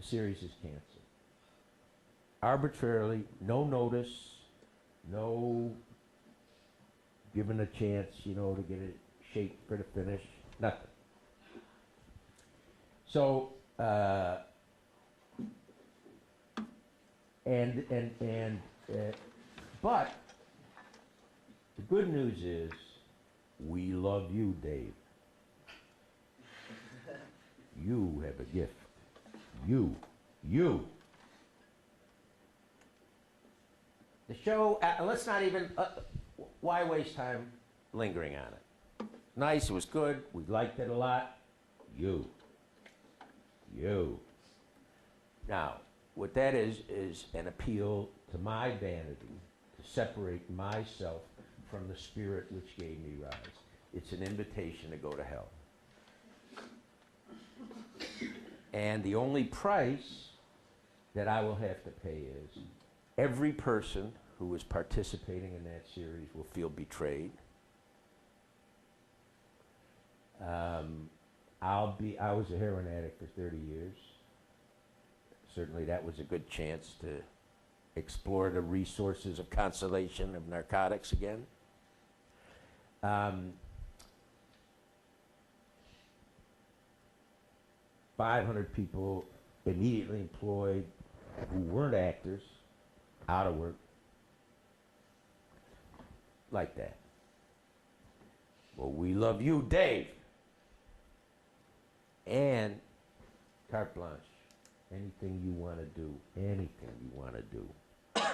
the series is canceled. Arbitrarily, no notice, no given a chance, you know, to get it shaped for the finish, nothing. So, but the good news is, we love you, Dave. You have a gift. You. The show, let's not even, why waste time lingering on it? Nice, it was good, we liked it a lot. You. Now, what that is an appeal to my vanity, to separate myself from the spirit which gave me rise. It's an invitation to go to hell. And the only price that I will have to pay is every person who is participating in that series will feel betrayed. I was a heroin addict for 30 years. Certainly that was a good chance to explore the resources of consolation of narcotics again. 500 people immediately employed who weren't actors, out of work, like that. Well, we love you, Dave. And carte blanche. Anything you want to do, anything you want to do.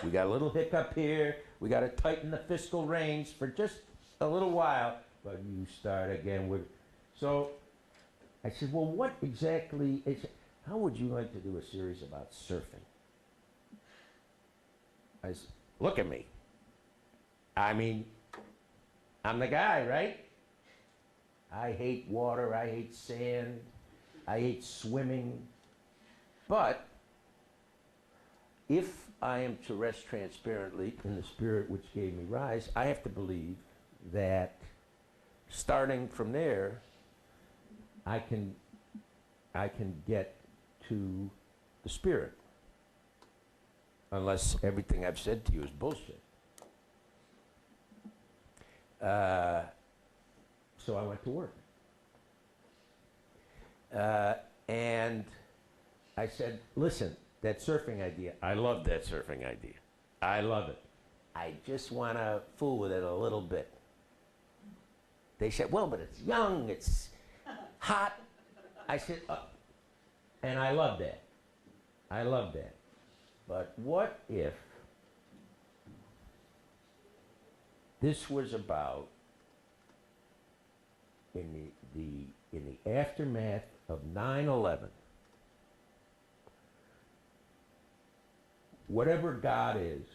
We got a little hiccup here. We got to tighten the fiscal reins for just a little while, but you start again with. So I said, well, what exactly is, how would you like to do a series about surfing? I said, look at me. I mean, I'm the guy, right? I hate water, I hate sand, I hate swimming. But if I am to rest transparently in the spirit which gave me rise, I have to believe that starting from there, I can get to the spirit. Unless everything I've said to you is bullshit. So I went to work. And I said, listen, that surfing idea, I love that surfing idea. I love it. I just want to fool with it a little bit. They said, well, but it's young, it's hot. I said, and I love that. I love that. But what if this was about, in the aftermath of 9/11, whatever God is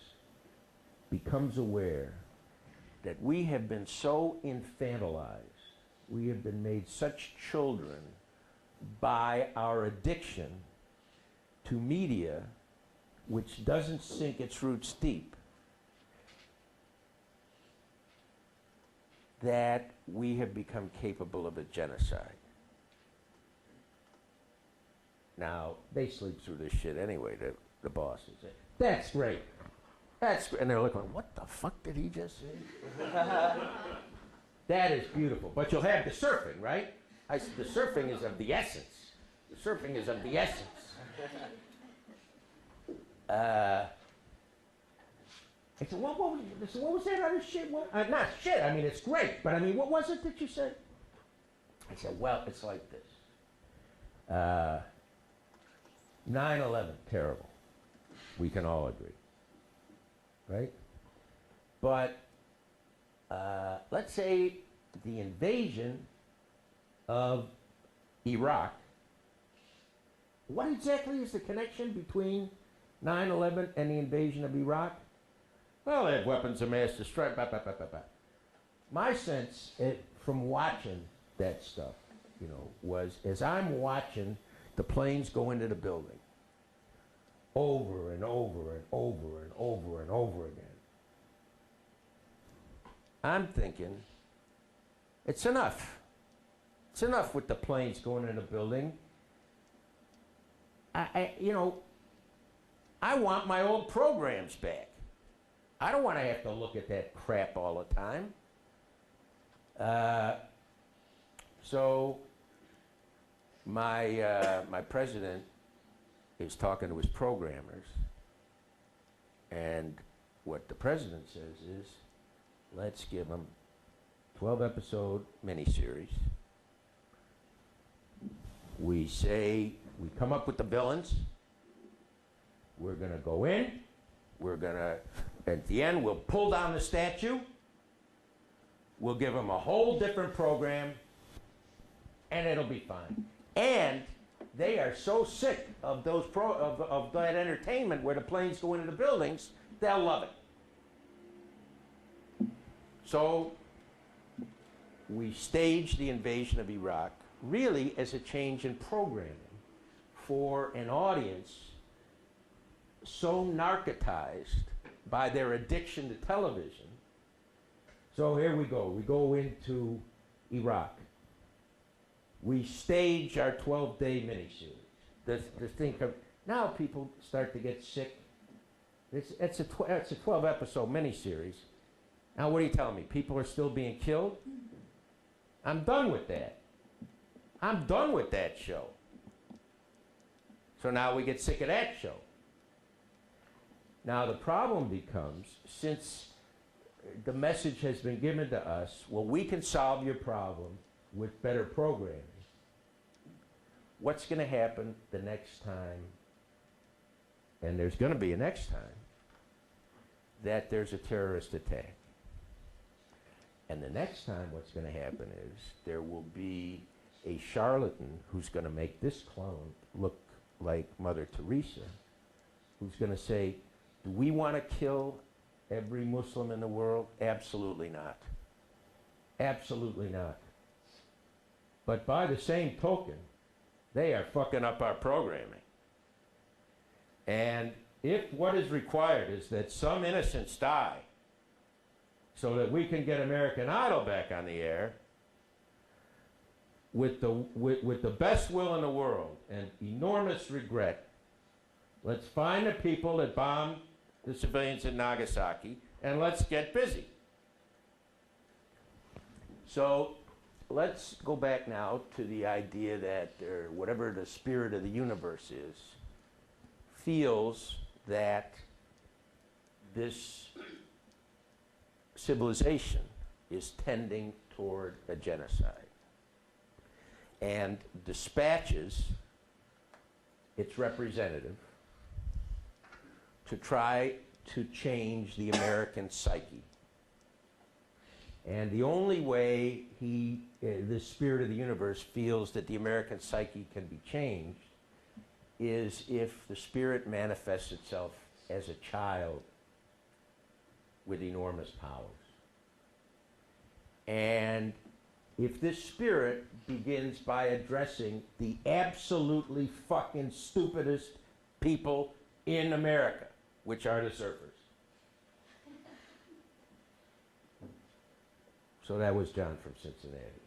becomes aware that we have been so infantilized, we have been made such children by our addiction to media which doesn't sink its roots deep, that we have become capable of a genocide. Now, they sleep through this shit anyway, the bosses. That's great. That's great. And they're looking, what the fuck did he just say? That is beautiful. But you'll have the surfing, right? I said, the surfing is of the essence. The surfing is of the essence. I said, what was that other shit? Not shit, I mean, it's great, but I mean, what was it that you said? I said, well, it's like this. 9/11, terrible. We can all agree, right? But let's say the invasion of Iraq, what exactly is the connection between 9/11 and the invasion of Iraq? Well, they have weapons of mass destruction. My sense, from watching that stuff, you know, was as I'm watching the planes go into the building, over and over and over and over and over again, I'm thinking, it's enough. It's enough with the planes going into the building. you know, I want my old programs back. I don't want to have to look at that crap all the time. So my president is talking to his programmers, and what the president says is, let's give them 12-episode miniseries. We say, we come up with the villains. We're going to go in. We're going to, at the end, we'll pull down the statue. We'll give them a whole different program, and it'll be fine. And they are so sick of those of that entertainment where the planes go into the buildings, they'll love it. So we staged the invasion of Iraq really as a change in programming for an audience so narcotized by their addiction to television. So here we go. We go into Iraq. We stage our 12-day miniseries. The thing comes, now people start to get sick. It's a 12-episode miniseries. Now what are you telling me? People are still being killed? I'm done with that. I'm done with that show. So now we get sick of that show. Now the problem becomes, since the message has been given to us, well, we can solve your problem with better programming. What's going to happen the next time, and there's going to be a next time, that there's a terrorist attack? And the next time what's going to happen is there will be a charlatan who's going to make this clone look like Mother Teresa, who's going to say, do we want to kill every Muslim in the world? Absolutely not. Absolutely not. But by the same token, they are fucking up our programming. And if what is required is that some innocents die so that we can get American Idol back on the air, with the best will in the world and enormous regret, let's find the people that bombed the civilians in Nagasaki and let's get busy. So let's go back now to the idea that whatever the spirit of the universe is, feels that this civilization is tending toward a genocide, and dispatches its representative to try to change the American psyche. And the only way the spirit of the universe feels that the American psyche can be changed is if the spirit manifests itself as a child with enormous powers. And if this spirit begins by addressing the absolutely fucking stupidest people in America, which are the surfers. So that was John from Cincinnati.